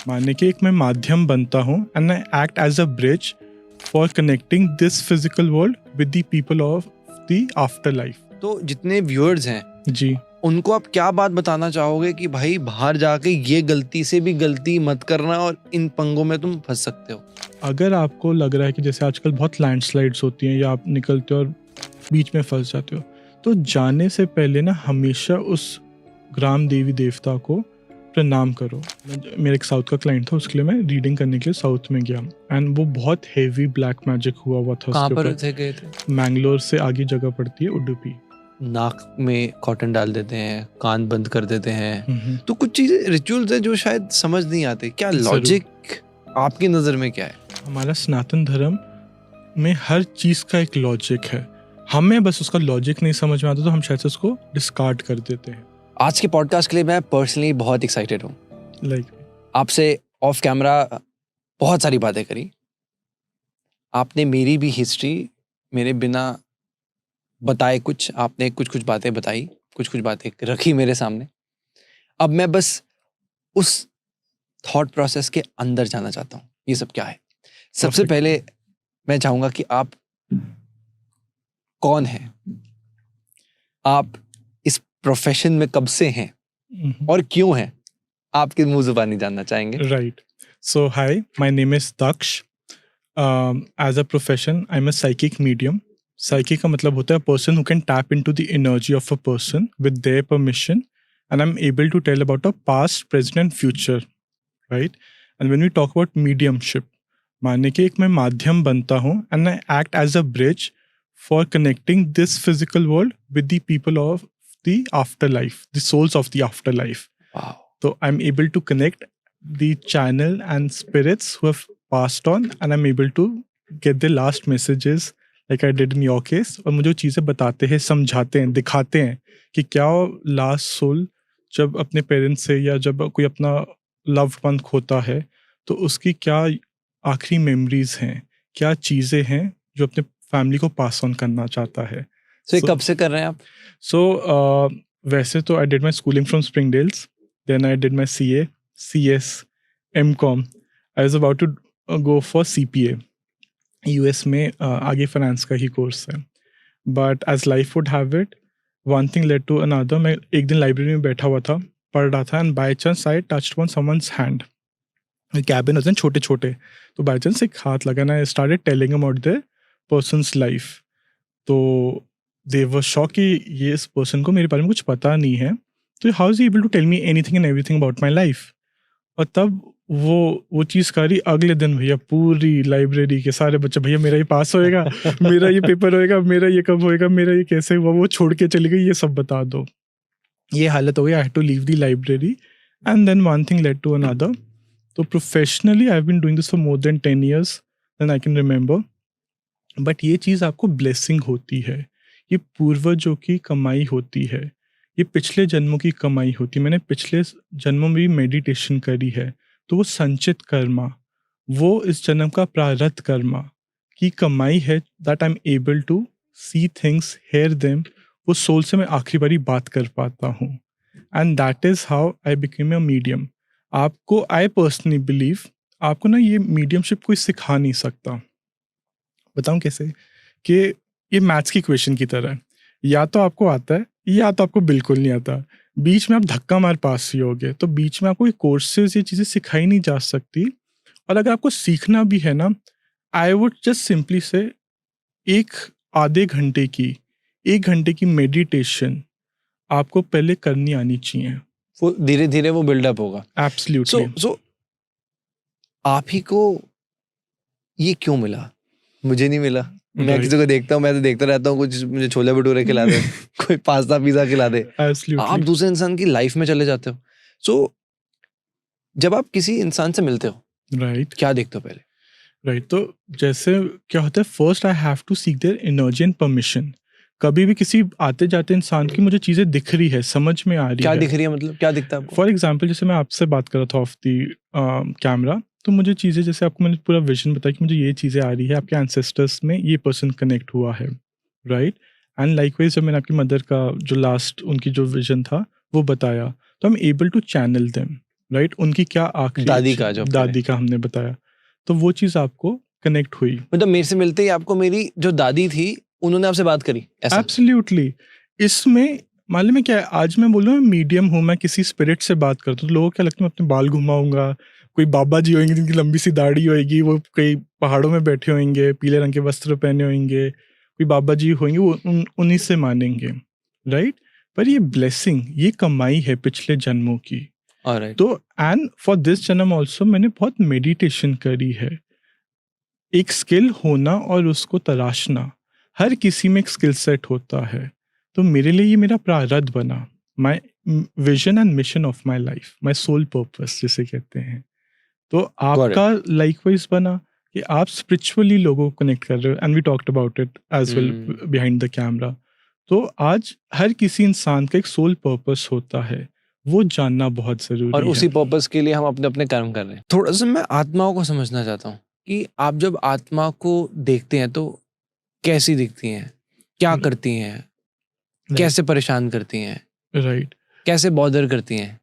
माने कि एक मैं माध्यम बनता हूँ and I act as a bridge for connecting this physical world with the people of the afterlife. तो जितने व्यूअर्स हैं जी, उनको आप क्या बात बताना चाहोगे कि भाई बाहर जाके ये गलती से भी गलती मत करना और इन पंगों में तुम फंस सकते हो? अगर आपको लग रहा है कि जैसे आजकल बहुत लैंडस्लाइड्स होती हैं या आप निकलते हो और बीच में फंस जाते हो, तो जाने से पहले ना हमेशा उस ग्राम देवी देवता को प्रणाम करो। मेरा एक साउथ का क्लाइंट था, उसके लिए मैं रीडिंग करने के लिए साउथ में गया एंड वो बहुत हेवी ब्लैक मैजिक हुआ था कहाँ उसके पर ऊपर। थे गए थे? मैंगलोर से आगे जगह पड़ती है उडुपी। नाक में कॉटन डाल देते हैं, कान बंद कर देते हैं, हम्म, तो कुछ चीजें रिचुअल्स है जो शायद समझ नहीं आते। क्या लॉजिक आपकी नजर में क्या है? हमारा सनातन धर्म में हर चीज का एक लॉजिक है, हमें बस उसका लॉजिक नहीं समझ में आता तो हम शायद से उसको डिस्कार्ड कर देते हैं। आज के पॉडकास्ट के लिए मैं पर्सनली बहुत एक्साइटेड हूँ। लाइक आपसे ऑफ कैमरा बहुत सारी बातें करी, आपने मेरी भी हिस्ट्री मेरे बिना बताए कुछ आपने कुछ बातें बताई, कुछ बातें रखी मेरे सामने। अब मैं बस उस थॉट प्रोसेस के अंदर जाना चाहता हूँ, ये सब क्या है। सबसे Perfect. पहले मैं चाहूंगा कि आप कौन हैं, आप इस प्रोफेशन में कब से हैं और क्यों हैं, आपके मुंह जुबानी जानना चाहेंगे। Right. So, hi, my name is Daksh. As a profession, I'm a psychic medium. Psychic का मतलब होता है person who can tap into the energy of a person with their permission, and I'm able to tell about a past, present, and future. Right? And when we talk about mediumship, माने कि एक मैं माध्यम बनता हूँ and I act as a bridge for connecting this physical world with the people of the afterlife, the souls of the afterlife. Wow. So I'm able to connect the channel and spirits who have passed on, and I'm able to get the last messages like I did in your case. और मुझे वो चीज़ें बताते हैं, समझाते हैं, दिखाते हैं कि क्या लास्ट सोल जब अपने पेरेंट्स से या जब कोई अपना लव्ड वन खोता है तो उसकी क्या आखिरी मेमोरीज हैं, क्या चीज़ें हैं जो अपने फैमिली को पास ऑन करना चाहता है। So, कब से कर रहे हैं आप? So वैसे तो I did my schooling from Springdales, then I did my CA, CS, MCom. I was about to go for CPA. US में आगे फाइनेंस का ही कोर्स है, but as life would have it one thing led to another. मैं एक दिन library में बैठा हुआ था, पढ़ रहा था, and by chance I touched on someone's hand. Cabin होते हैं छोटे छोटे, तो बाई चांस एक हाथ लगा ना, I started telling about the persons life. तो दे वर शॉक कि ये इस पर्सन को मेरे बारे में कुछ पता नहीं है, तो how is able to tell me anything and everything about my life. और तब वो चीज़ करी अगले दिन, भैया पूरी लाइब्रेरी के सारे बच्चे, भैया मेरा ये पास होएगा, मेरा ये पेपर होएगा, मेरा ये कब होएगा, मेरा ये कैसे हुआ, वो छोड़ के चली गई, ये सब बता दो। ये हालत हो गई, I had to leave the library and then one thing led to another. तो professionally I have been doing this for more than 10 years than I can remember. But ये चीज़ आपको ब्लेसिंग होती है, ये पूर्वजों की कमाई होती है, ये पिछले जन्मों की कमाई होती है। मैंने पिछले जन्मों में भी मेडिटेशन करी है, तो वो संचित कर्मा, वो इस जन्म का प्रारब्ध कर्मा की कमाई है, that I am able to see things, hear them. वो सोल से मैं आखिरी बारी बात कर पाता हूँ, and that is how I became a medium. आपको, आई पर्सनली बिलीव, आपको ना ये मीडियमशिप कोई सिखा नहीं सकता। बताऊँ कैसे? कि ये मैथ्स की क्वेश्चन की तरह है, या तो आपको आता है या तो आपको बिल्कुल नहीं आता, बीच में आप धक्का मार पास ही होगे। तो बीच में आपको ये कोर्सेज, ये चीज़ें सिखाई नहीं जा सकती। और अगर आपको सीखना भी है ना, आई वुड जस्ट सिंपली से एक घंटे की मेडिटेशन आपको पहले करनी आनी चाहिए। वो धीरे धीरे वो बिल्डअप होगा। एब्सोल्युटली। सो आप ही को ये क्यों मिला, मुझे नहीं मिला? मैं किसी को देखता हूँ, मैं तो देखता रहता हूँ, कुछ मुझे छोले भटूरे खिला दे, कोई पास्ता पिज़्ज़ा खिला दे। आप दूसरे इंसान की लाइफ में चले जाते हो। सो जब आप किसी इंसान से मिलते हो, राइट, क्या देखते हो पहले? राइट, तो जैसे क्या होता है, first I have to seek their energy and permission. कभी भी किसी आते जाते इंसान की मुझे चीज़ें दिख रही है, समझ में आ रही है। क्या दिख रही है, मतलब क्या दिखता है आपको? फॉर एग्जाम्पल, जैसे मैं आपसे बात कर रहा था ऑफ दी कैमरा, तो मुझे चीज़ें, जैसे आपको मैंने पूरा विजन बताया कि मुझे ये चीज़ें आ रही है, आपके एंसेस्टर्स में ये पर्सन कनेक्ट हुआ है, राइट। एंड लाइकवाइज जब मैंने आपकी मदर का जो लास्ट उनकी जो विजन था वो बताया, तो I am able to channel them, right, उनकी क्या आखिरी दादी का जो दादी का हमने बताया, तो वो चीज़ आपको कनेक्ट हुई। मतलब मेरे से मिलते ही आपको मेरी जो दादी थी उन्होंने आपसे बात करी ऐसा? एब्सोल्युटली। इसमें मालूम है क्या है, आज मैं बोल रहा हूँ मीडियम हूँ, मैं किसी स्पिरिट से बात करता हूँ तो लोगों को क्या लगता है मैं अपने बाल घुमाऊंगा, कोई बाबा जी होंगे जिनकी लंबी सी दाढ़ी होगी, वो कई पहाड़ों में बैठे होंगे, पीले रंग के वस्त्र पहने होंगे, कोई बाबा जी होंगे, वो उन्हीं से मानेंगे, राइट। पर ये ब्लेसिंग, ये कमाई है पिछले जन्मों की। ऑलराइट। तो एंड फॉर दिस जन्म ऑल्सो मैंने बहुत मेडिटेशन करी है। एक स्किल होना और उसको तराशना, हर किसी में एक स्किल सेट होता है। तो मेरे लिए ये मेरा प्रारब्ध बना, my vision and mission of my life, my soul purpose जिसे कहते हैं। तो आपका लाइकवाइज बना कि आप स्पिरिचुअली लोगों को कनेक्ट कर रहे हो, and we talked about it as well behind the camera. तो आज हर किसी इंसान का एक सोल पर्पस होता है, वो जानना बहुत जरूरी और है। उसी पर्पस के लिए हम अपने अपने कर्म कर रहे हैं। थोड़ा सा मैं आत्माओं को समझना चाहता हूँ कि आप जब आत्मा को देखते हैं तो कैसी दिखती हैं, क्या करती हैं, कैसे परेशान करती हैं, राइट। कैसे बॉदर करती हैं?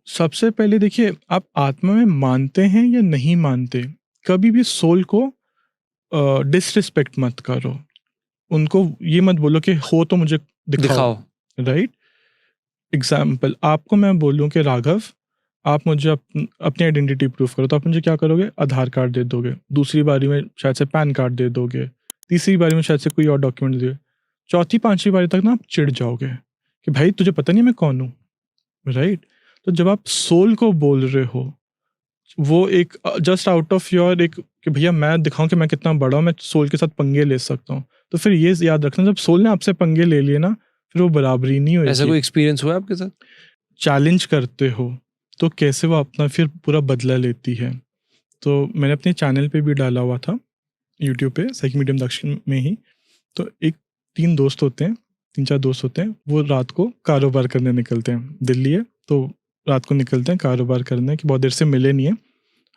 सबसे पहले देखिए, आप आत्मा में मानते हैं या नहीं मानते, कभी भी सोल को डिसरिस्पेक्ट मत करो। उनको ये मत बोलो कि हो तो मुझे दिखाओ। राइट। एग्जाम्पल, आपको मैं बोलूँ कि राघव, आप मुझे अपनी आइडेंटिटी प्रूफ करो, तो आप मुझे क्या करोगे, आधार कार्ड दे दोगे, दूसरी बारी में शायद से पैन कार्ड दे दोगे, तीसरी बारी में शायद से कोई और डॉक्यूमेंट दे, चौथी पांचवी बारी तक ना आप चिढ़ जाओगे कि भाई तुझे पता नहीं मैं कौन हूँ। राइट। तो जब आप सोल को बोल रहे हो, वो एक जस्ट आउट ऑफ योर एक कि भैया मैं दिखाऊं कि मैं कितना बड़ा हूं, मैं सोल के साथ पंगे ले सकता हूं, तो फिर ये याद रखना, जब सोल ने आपसे पंगे ले लिए ना, फिर वो बराबरी नहीं होगी। ऐसा कोई एक्सपीरियंस हुआ आपके साथ? चैलेंज करते हो तो कैसे वो अपना फिर पूरा बदला लेती है। तो मैंने अपने चैनल पे भी डाला हुआ था, यूट्यूब पे, साइक मीडियम दक्षिण में ही। तो एक 3 दोस्त होते हैं, 3-4 दोस्त होते हैं, वो रात को कारोबार करने निकलते हैं। दिल्ली है तो रात को निकलते हैं कारोबार करने, कि बहुत देर से मिले नहीं है,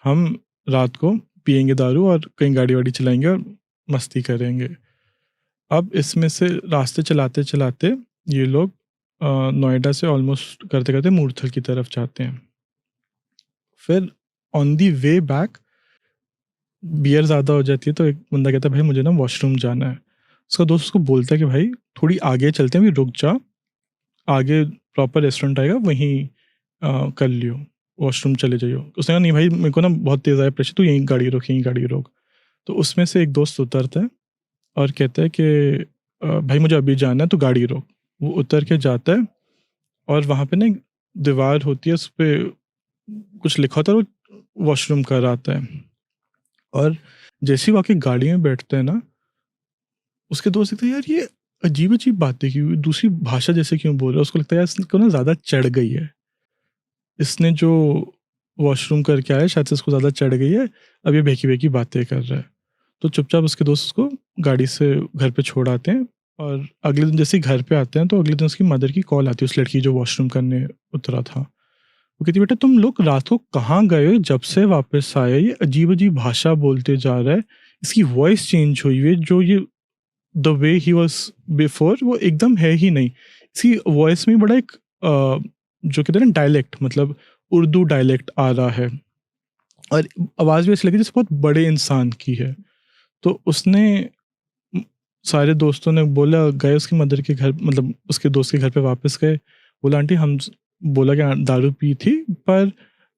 हम रात को पियेंगे दारू और कहीं गाड़ी वाड़ी चलाएंगे और मस्ती करेंगे। अब इसमें से रास्ते चलाते चलाते ये लोग नोएडा से ऑलमोस्ट करते करते मूर्थल की तरफ जाते हैं। फिर ऑन दी वे बैक बियर ज़्यादा हो जाती है, तो एक बंदा कहता है भाई मुझे ना वॉशरूम जाना है। उसका दोस्त उसको बोलता है कि भाई थोड़ी आगे चलते हैं, भी रुक जा, आगे प्रॉपर रेस्टोरेंट आएगा, वहीं कर लियो, वॉशरूम चले जाइयो। उसने कहा नहीं भाई मेरे को ना बहुत तेज़ आया प्रेशर, तो यहीं गाड़ी रोक, यहीं गाड़ी रोक। तो उसमें से एक दोस्त उतरता है और कहता है कि भाई मुझे अभी जाना है तो गाड़ी रोक। वो उतर के जाता है और वहाँ पे ना एक दीवार होती है, उस पर कुछ लिखा होता है, वो वॉशरूम कर आता है। और जैसे ही वो आके गाड़ी में बैठता है ना, उसके दोस्त कहते हैं यार ये अजीब अजीब बातें क्यों, दूसरी भाषा जैसे क्यों बोल रहा है। उसको लगता है यार इसको ना ज़्यादा चढ़ गई है, इसने जो वॉशरूम करके आया शायद से इसको ज़्यादा चढ़ गई है, अब ये बेकी बेकी बातें कर रहा है। तो चुपचाप उसके दोस्त उसको गाड़ी से घर पे छोड़ आते हैं। और अगले दिन जैसे ही घर पे आते हैं तो अगले दिन उसकी मदर की कॉल आती है, उस लड़की जो वॉशरूम करने उतरा था। वो कहती बेटा तुम लोग रात को कहाँ गए हो, जब से वापस आए ये अजीब अजीब भाषा बोलते जा रहा है, इसकी वॉइस चेंज हुई है, जो ये the way he was before वो एकदम है ही नहीं। इसकी वॉइस में बड़ा एक जो कहते हैं ना डायलेक्ट, मतलब उर्दू डायलेक्ट आ रहा है, और आवाज़ भी ऐसी लगी जैसे बहुत बड़े इंसान की है। तो उसने सारे दोस्तों ने बोला, गए उसकी मदर के घर, मतलब उसके दोस्त के घर पे वापस गए। बोला आंटी हम, बोला कि दारू पी थी, पर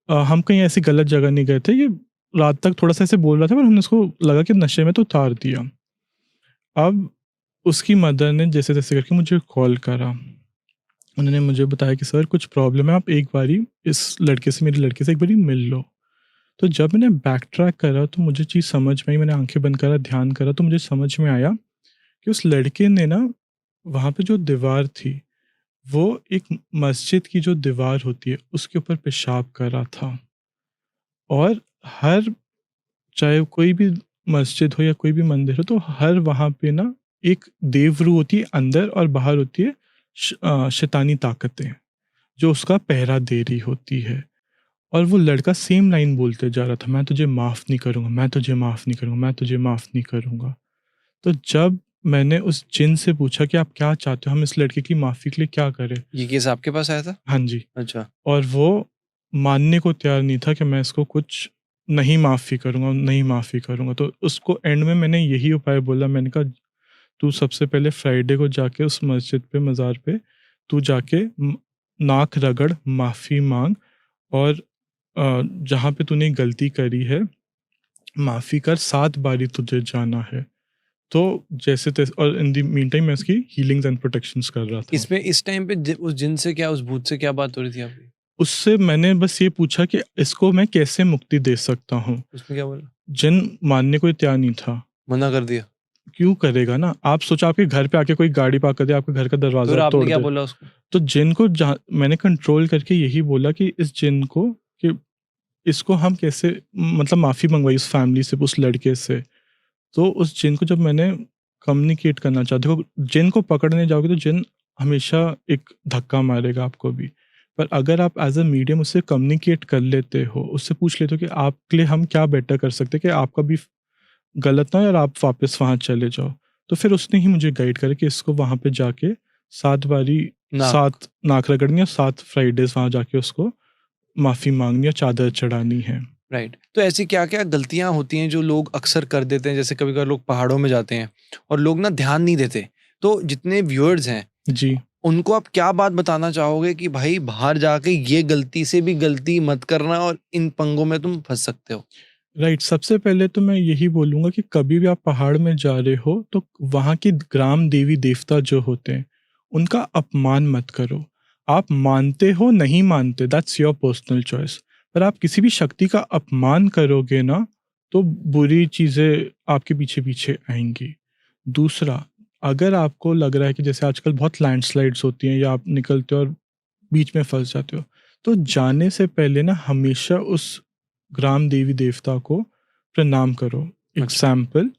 हम कहीं ऐसी गलत जगह नहीं गए थे, ये रात तक थोड़ा सा ऐसे बोल रहा था, पर हमने उसको लगा कि नशे में तो उतार दिया। अब उसकी मदर ने जैसे तैसे करके मुझे कॉल करा, उन्होंने मुझे बताया कि सर कुछ प्रॉब्लम है, आप एक बारी इस लड़के से, मेरी लड़के से एक बारी मिल लो। तो जब मैंने बैक ट्रैक करा तो मुझे चीज़ समझ में आई, मैंने आंखें बंद करा, ध्यान करा, तो मुझे समझ में आया कि उस लड़के ने ना वहाँ पे जो दीवार थी, वो एक मस्जिद की जो दीवार होती है उसके ऊपर पेशाब करा था। और हर, चाहे कोई भी मस्जिद हो या कोई भी मंदिर हो, तो हर वहाँ पे ना एक देवरू होती है अंदर, और बाहर होती है शैतानी ताकतें जो उसका पहरा दे रही होती है। और वो लड़का सेम लाइन बोलते जा रहा था, मैं तुझे माफ़ नहीं करूँगा, मैं तुझे माफ़ नहीं करूँगा, मैं तुझे माफ़ नहीं करूँगा। तो जब मैंने उस जिन से पूछा कि आप क्या चाहते हो, हम इस लड़के की माफ़ी के लिए क्या करें? ये केस आपके पास आया था? हाँ जी। अच्छा। और वो मानने को तैयार नहीं था कि मैं इसको कुछ नहीं माफ़ी करूँगा, नहीं माफ़ी करूँगा। तो उसको एंड में मैंने यही उपाय बोला, मैंने कहा तू सबसे पहले फ्राइडे को जाके उस मस्जिद पे, मज़ार पे तू जाके नाक रगड़, माफ़ी माँग और जहाँ पे तूने गलती करी है, माफ़ी कर, 7 बारी तुझे जाना है। तो जैसे तैसे, और इन द मीन टाइम मैं उसकी हीलिंग्स एंड प्रोटेक्शंस कर रहा था। इसमें इस टाइम पे उस जिन से क्या, उस भूत से क्या बात हो रही थी आपकी? उससे मैंने बस ये पूछा कि इसको मैं कैसे मुक्ति दे सकता हूँ? उसने क्या बोला? जिन मानने को तैयार नहीं था। मना कर दिया? क्यों करेगा ना? आप सोचो आपके घर पे आके कोई गाड़ी पार्क कर दे, आपके घर का फिर दरवाज़ा आपने तोड़ क्या दे। बोला उसको? तो जिन को जहाँ मैंने कंट्रोल करके यही बोला कि इस जिन को, कि इसको हम कैसे, मतलब माफ़ी मंगवाई उस फैमिली से, उस लड़के से। तो उस जिन को जब मैंने कम्युनिकेट करना चाहा, देखो जिन को पकड़ने जाओगे तो जिन हमेशा एक धक्का मारेगा आपको भी। पर अगर आप एज़ अ मीडियम उससे कम्युनिकेट कर लेते हो, उससे पूछ लेते हो कि आपके लिए हम क्या बेटर कर सकते हैं कि आपका भी गलत ना हो और आप वापस वहाँ चले जाओ। तो फिर उसने ही मुझे गाइड करा कि इसको वहाँ पे जाके 7 बारी नाक। 7 नाक रगड़नी है, 7 फ्राइडेज़ वहाँ जाके उसको माफ़ी माँगनी है, चादर चढ़ानी है। राइट। तो ऐसी क्या-क्या गलतियाँ होती हैं जो लोग अक्सर कर देते हैं? जैसे कभी-कभार लोग पहाड़ों में जाते हैं और लोग ना ध्यान नहीं देते। तो जितने व्यूअर्स हैं, जी। उनको आप क्या बात बताना चाहोगे कि भाई बाहर जाके ये गलती से भी गलती मत करना और इन पंगों में तुम फँस सकते हो? राइट, सबसे पहले तो मैं यही बोलूँगा कि कभी भी आप पहाड़ में जा रहे हो तो वहाँ की ग्राम देवी देवता जो होते हैं, उनका अपमान मत करो। आप मानते हो, नहीं मानते, दैट्स योर पर्सनल चॉइस। पर आप किसी भी शक्ति का अपमान करोगे ना, तो बुरी चीज़ें आपके पीछे-पीछे आएँगी। दूसरा, अगर आपको लग रहा है कि जैसे आजकल बहुत लैंडस्लाइड्स होती हैं या आप निकलते हो और बीच में फँस जाते हो, तो जाने से पहले ना हमेशा उस ग्राम देवी देवता को प्रणाम करो। अच्छा। एग्ज़ाम्पल,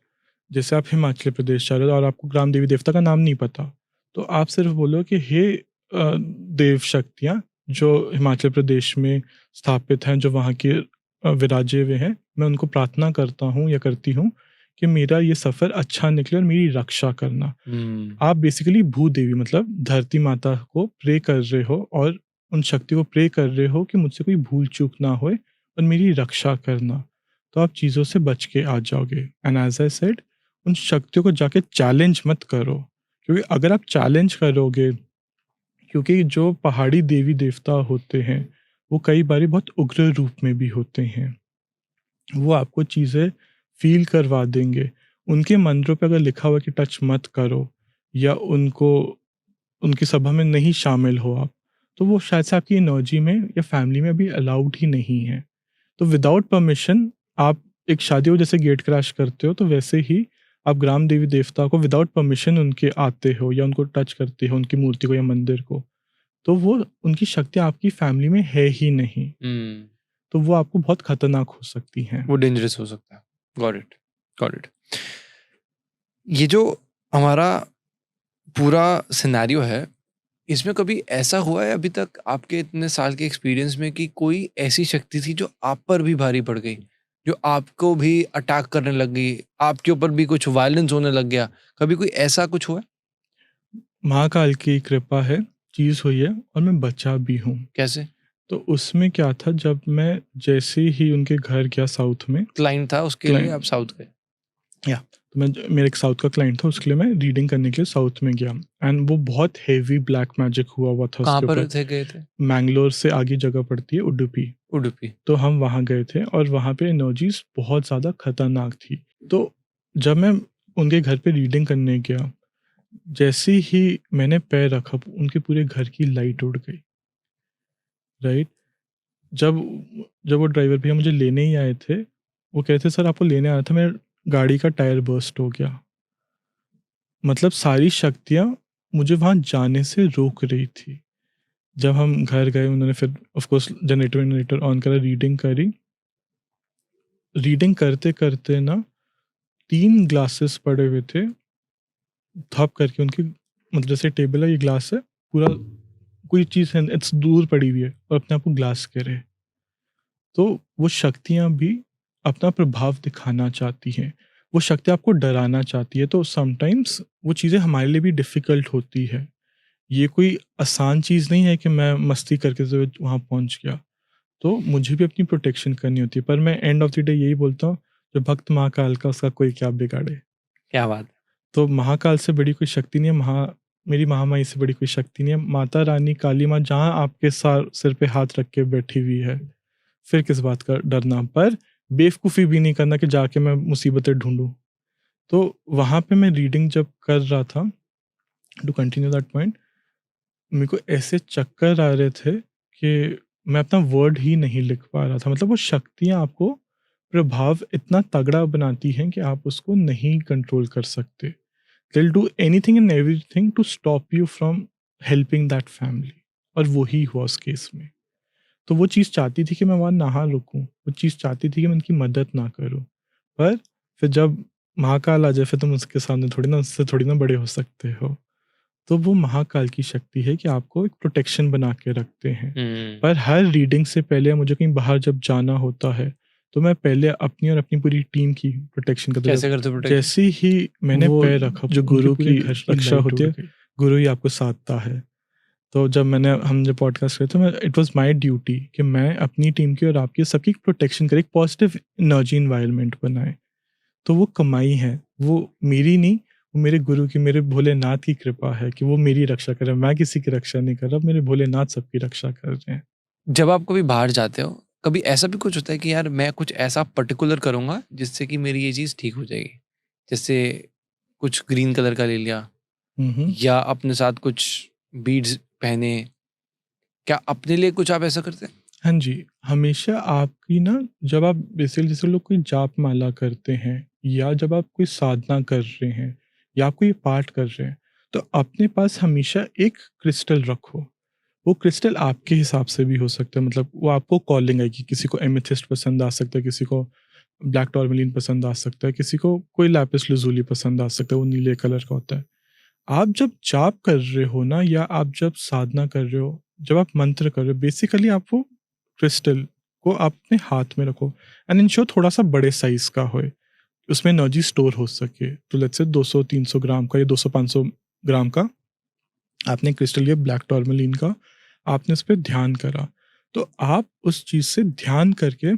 जैसे आप हिमाचल प्रदेश जा रहे हो और आपको ग्राम देवी देवता का नाम नहीं पता, तो आप सिर्फ़ बोलो कि हे देव शक्तियाँ जो हिमाचल प्रदेश में स्थापित हैं, जो वहाँ के विराजे हुए हैं, मैं उनको प्रार्थना करता हूँ या करती हूँ कि मेरा ये सफ़र अच्छा निकले और मेरी रक्षा करना। आप बेसिकली भूदेवी मतलब धरती माता को प्रे कर रहे हो और उन शक्ति को प्रे कर रहे हो कि मुझसे कोई भूल चूक ना होए और मेरी रक्षा करना। तो आप चीज़ों से बच के आ जाओगे। एंड एज़ आई सेड, उन शक्तियों को जाके चैलेंज मत करो, क्योंकि अगर आप चैलेंज करोगे, क्योंकि जो पहाड़ी देवी देवता होते हैं वो कई बारी बहुत उग्र रूप में भी होते हैं। वो आपको चीज़ें फ़ील करवा देंगे। उनके मंदिरों पे अगर लिखा हुआ है कि टच मत करो या उनको, उनकी सभा में नहीं शामिल हो आप, तो वो शायद से आपकी एनर्जी में या फैमिली में अभी अलाउड ही नहीं है। तो विदाउट परमिशन आप एक शादी हो जैसे गेट क्रैश करते हो, तो वैसे ही आप ग्राम देवी देवता को विदाउट परमिशन उनके आते हो या उनको टच करते हो, उनकी मूर्ति को या मंदिर को, तो वो उनकी शक्ति आपकी फैमिली में है ही नहीं। तो वो आपको बहुत खतरनाक हो सकती हैं। वो डेंजरस हो सकता है। Got it, got it. ये जो हमारा पूरा सिनेरियो है, इसमें कभी ऐसा हुआ है अभी तक आपके इतने साल के एक्सपीरियंस में कि कोई ऐसी शक्ति थी जो आप पर भी भारी पड़ गई, जो आपको भी अटैक करने लग गई, आपके ऊपर भी कुछ वायलेंस होने लग गया? कभी कोई ऐसा कुछ हुआ है? महाकाल की कृपा है, चीज़ हुई है और मैं बचा भी हूँ। कैसे? तो उसमें क्या था, जब मैं जैसे ही उनके घर गया साउथ में, क्लाइंट था उसके लिए आप साउथ गए? या तो मैं, मेरा एक साउथ का क्लाइंट था, उसके लिए मैं रीडिंग करने के लिए साउथ में गया। एंड वो बहुत हेवी ब्लैक मैजिक हुआ था कहाँ उसके पर ऊपर। थे, गए थे? मैंगलोर से आगे जगह पड़ती है उडुपी। उडुपी। तो हम वहाँ गए थे और वहाँ पे एनर्जीज बहुत ज़्यादा खतरनाक थी। तो जब मैं उनके घर पे रीडिंग करने गया, जैसे ही मैंने पैर रखा उनके पूरे घर की लाइट उड़ गई। राइट, जब जब वो ड्राइवर भैया मुझे लेने ही आए थे, वो कह रहे थे सर आपको लेने आया था, मेरे गाड़ी का टायर बर्स्ट हो गया। मतलब सारी शक्तियाँ मुझे वहाँ जाने से रोक रही थी। जब हम घर गए, उन्होंने फिर ऑफ कोर्स जनरेटर ऑन करा, रीडिंग करी। रीडिंग करते-करते ना 3 ग्लासेस पड़े हुए थे, थप करके उनकी, मतलब जैसे टेबल है, ये ग्लास है, पूरा कोई चीज़ है इट्स दूर पड़ी हुई है और अपने आप को ग्लास कह रहे। तो वो शक्तियाँ भी अपना प्रभाव दिखाना चाहती हैं। वो शक्ति आपको डराना चाहती है, तो समटाइम्स वो चीज़ें हमारे लिए भी डिफ़िकल्ट होती है। ये कोई आसान चीज़ नहीं है कि मैं मस्ती करके जो वहाँ पहुँच गया। तो मुझे भी अपनी प्रोटेक्शन करनी होती है। पर मैं एंड ऑफ द डे यही बोलता हूँ, जो भक्त महाकाल का उसका कोई क्या बिगाड़े। क्या बात। तो महाकाल से बड़ी कोई शक्ति नहीं है, मेरी महामाई से बड़ी कोई शक्ति नहीं है। माता रानी काली माँ जहाँ आपके सिर पे हाथ रख के बैठी हुई है, फिर किस बात का डरना। पर बेवकूफ़ी भी नहीं करना कि जाके मैं मुसीबतें ढूंढूं। तो वहाँ पे मैं रीडिंग जब कर रहा था, टू कंटिन्यू दैट पॉइंट, मेरे को ऐसे चक्कर आ रहे थे कि मैं अपना वर्ड ही नहीं लिख पा रहा था। मतलब वो शक्तियाँ आपको प्रभाव इतना तगड़ा बनाती हैं कि आप उसको नहीं कंट्रोल कर सकते। They'll do anything and everything to stop you from helping that family। और वही हुआ उस केस में। तो वो चीज़ चाहती थी कि मैं वहाँ ना रुकूँ, वो चीज़ चाहती थी कि मैं उनकी मदद ना करूँ। पर फिर जब महाकाल आ जाए, फिर तुम उसके सामने थोड़ी ना, उससे थोड़ी ना बड़े हो सकते हो। तो वो महाकाल की शक्ति है कि आपको एक प्रोटेक्शन बना के रखते हैं। पर हर रीडिंग से पहले मुझे कहीं बाहर जब जाना होता है, तो मैं पहले अपनी और अपनी पूरी टीम की प्रोटेक्शन करता हूँ। कैसे करते हो protection? जैसे ही मैंने पैर रखा, जो गुरु की रक्षा होती है, गुरु ही आपको साधता है। तो जब हम जब पॉडकास्ट करते मैं, इट वाज माय ड्यूटी कि मैं अपनी टीम की और आपकी सबकी प्रोटेक्शन करें, एक पॉजिटिव एनर्जी इन्वायरमेंट बनाए। तो वो कमाई है, वो मेरी नहीं, वो मेरे गुरु की, मेरे भोलेनाथ की कृपा है कि वो मेरी रक्षा कर रहे हैं। मैं किसी की रक्षा नहीं कर रहा, मेरे भोलेनाथ सबकी रक्षा कर रहे हैं। जब आप कभी बाहर जाते हो, कभी ऐसा भी कुछ होता है कि यार मैं कुछ ऐसा पर्टिकुलर करूंगा जिससे कि मेरी ये चीज़ ठीक हो जाएगी? जैसे कुछ ग्रीन कलर का ले लिया, या अपने साथ कुछ बीड्स पहने, क्या अपने लिए कुछ आप ऐसा करते हैं? हाँ जी, हमेशा आपकी ना, जब आप बेसिकली जैसे लोग कोई जाप माला करते हैं, या जब आप कोई साधना कर रहे हैं, या आप कोई पाठ कर रहे हैं, तो अपने पास हमेशा एक क्रिस्टल रखो। वो क्रिस्टल आपके हिसाब से भी हो सकता है, मतलब वो आपको कॉलिंग आएगी। किसी को एमेथिस्ट पसंद आ सकता है, किसी को ब्लैक टॉर्मेलिन पसंद आ सकता है, किसी को कोई लैपिस लुज़ूली पसंद आ सकता है, वो नीले कलर का होता है। आप जब जाप कर रहे हो ना, या आप जब साधना कर रहे हो, जब आप मंत्र कर रहे हो, बेसिकली आप वो क्रिस्टल को अपने हाथ में रखो, एंड इंश्योर थोड़ा सा बड़े साइज का होए, उसमें एनर्जी स्टोर हो सके। तो लेट्स से 200-300 ग्राम का या 200-500 ग्राम का आपने क्रिस्टल लिया ब्लैक टॉर्मेलिन का, आपने उस पर ध्यान करा, तो आप उस चीज़ से ध्यान करके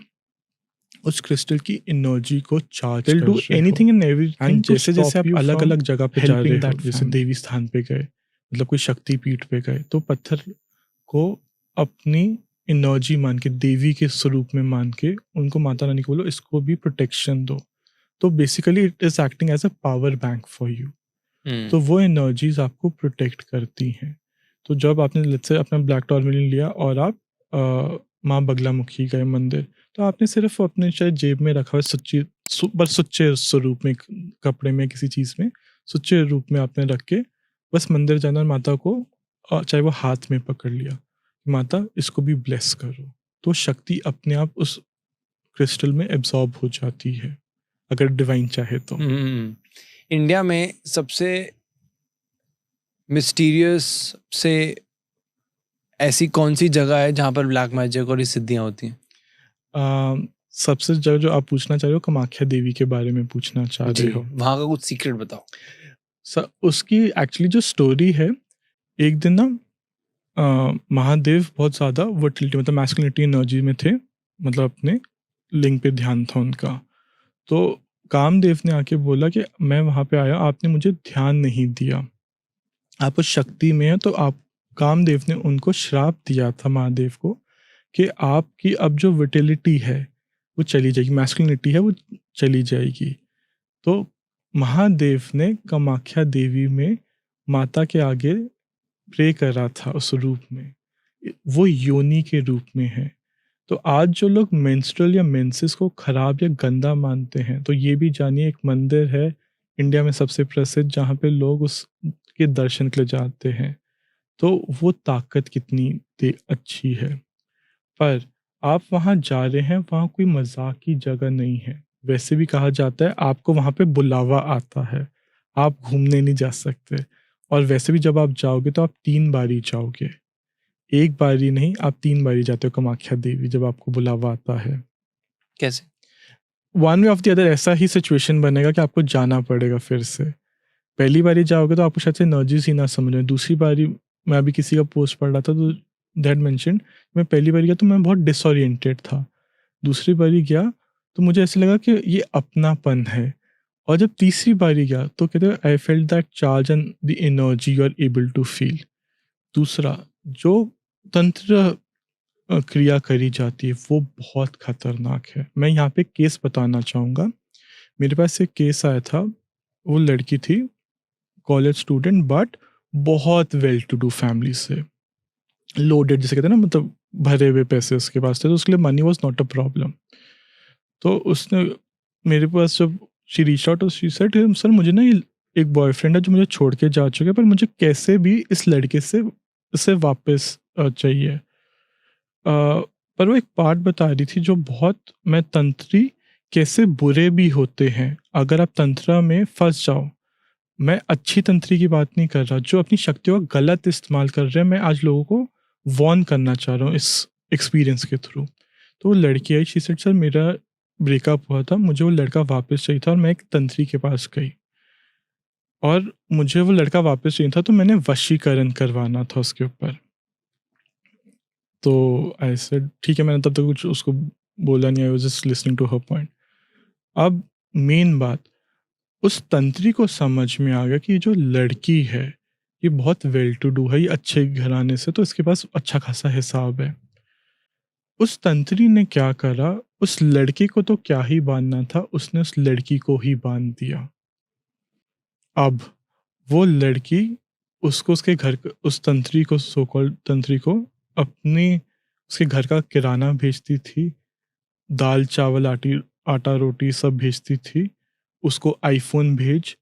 उस क्रिस्टल की एनर्जी को चार्ज कर डू एनीथिंग एंड एवरीथिंग। जैसे जैसे आप अलग अलग जगह पे जा रहे हो, जैसे देवी स्थान पे गए, मतलब कोई शक्ति पीठ पे गए, तो पत्थर को अपनी एनर्जी मान के, देवी के स्वरूप में मान के, उनको माता रानी को बोलो इसको भी प्रोटेक्शन दो। तो basically it is acting as a power bank for you. तो वो एनर्जीज आपको प्रोटेक्ट करती हैं। तो जब आपने लेट्स से अपना ब्लैक टॉर्मेलिन लिया और आप माँ बगलामुखी गए मंदिर, तो आपने सिर्फ अपने शायद जेब में रखा हुआ सुच्चे स्वरूप में, कपड़े में, किसी चीज़ में सुच्चे रूप में आपने रख के बस मंदिर जाना, और माता को चाहे वो हाथ में पकड़ लिया, माता इसको भी ब्लेस करो, तो शक्ति अपने आप उस क्रिस्टल में एब्जॉर्ब हो जाती है, अगर डिवाइन चाहे तो। इंडिया में सबसे मिस्टीरियस से ऐसी कौन सी जगह है जहाँ पर ब्लैक मैजिक और सिद्धियाँ होती हैं? सबसे जगह जो आप पूछना चाह रहे हो, कामाख्या देवी के बारे में पूछना चाह रहे हो? वहाँ का कुछ सीक्रेट बताओ। उसकी एक्चुअली जो स्टोरी है, एक दिन ना महादेव बहुत ज़्यादा वर्टिलिटी, मतलब मैस्कुलिनिटी एनर्जी में थे, मतलब अपने लिंग पे ध्यान था उनका। तो कामदेव ने आके बोला कि मैं वहाँ पे आया, आपने मुझे ध्यान नहीं दिया, आप उस शक्ति में हैं। तो आप, कामदेव ने उनको श्राप दिया था महादेव को कि आपकी अब जो वर्टिलिटी है वो चली जाएगी, मैस्कुलिनिटी है वो चली जाएगी। तो महादेव ने कामाख्या देवी में माता के आगे प्रे करा था उस रूप में, वो योनि के रूप में है। तो आज जो लोग मेंस्ट्रुअल या मेंसेस को खराब या गंदा मानते हैं, तो ये भी जानिए एक मंदिर है इंडिया में सबसे प्रसिद्ध, जहाँ पे लोग उसके दर्शन के लिए जाते हैं। तो वो ताकत कितनी अच्छी है। पर आप वहाँ जा रहे हैं, वहाँ कोई मजाक की जगह नहीं है। वैसे भी कहा जाता है आपको वहाँ पे बुलावा आता है, आप घूमने नहीं जा सकते। और वैसे भी जब आप जाओगे तो आप 3 बारी जाओगे, एक बारी नहीं, आप 3 बारी जाते हो कामाख्या देवी जब आपको बुलावा आता है। कैसे? One way of the other ऐसा ही सिचुएशन बनेगा कि आपको जाना पड़ेगा फिर से। पहली बारी जाओगे तो आपको शायद से एनर्जीज ही ना समझ में। दूसरी बारी मैं अभी किसी का पोस्ट पढ़ रहा था, तो दैट मेंशन्ड, मैं पहली बार गया तो मैं बहुत डिसोरिएंटेड था, दूसरी बारी गया तो मुझे ऐसे लगा कि ये अपनापन है, और जब तीसरी बारी गया तो कहते हैं I felt that charge and the energy you are able to feel. दूसरा, जो तंत्र क्रिया करी जाती है वो बहुत खतरनाक है। मैं यहाँ पे केस बताना चाहूँगा। मेरे पास एक केस आया था, वो लड़की थी, कॉलेज स्टूडेंट, बट बहुत वेल टू डू फैमिली से, लोडेड जिसे कहते हैं ना, मतलब भरे हुए पैसे उसके पास थे, तो उसके लिए money was not a problem. तो उसने मेरे पास जब she reach out, she said sir मुझे ना ये एक बॉयफ्रेंड है जो मुझे छोड़ के जा चुका है, पर मुझे कैसे भी इस लड़के से वापस चाहिए। पर वो एक पार्ट बता रही थी जो बहुत, मैं तंत्री कैसे बुरे भी होते हैं अगर आप तंत्रा में फंस जाओ। मैं अच्छी तंत्री की बात नहीं कर रहा, जो अपनी शक्तियों का गलत इस्तेमाल कर रहे हैं, मैं आज लोगों को वॉर्न करना चाह रहा हूँ इस एक्सपीरियंस के थ्रू। तो वो लड़की आई, शी सेड सर मेरा ब्रेकअप हुआ था, मुझे वो लड़का वापस चाहिए था, और मैं एक तंत्री के पास गई और मुझे वो लड़का वापस चाहिए था, तो मैंने वशीकरण करवाना था उसके ऊपर। तो आई सेड ठीक है, मैंने तब तक कुछ उसको बोला नहीं, I was just listening to her point. अब मेन बात, उस तंत्री को समझ में आ गया कि ये जो लड़की है ये बहुत वेल टू डू है, ये अच्छे घराने से, तो इसके पास अच्छा खासा हिसाब है। उस तंत्री ने क्या करा, उस लड़के को तो क्या ही बांधना था, उसने उस लड़की को ही बांध दिया। अब वो लड़की उसको उसके घर, उस तंत्री को, सो कॉल्ड तंत्री को, अपने उसके घर का किराना भेजती थी, दाल चावल आटा रोटी सब भेजती थी, उसको आईफोन भेज,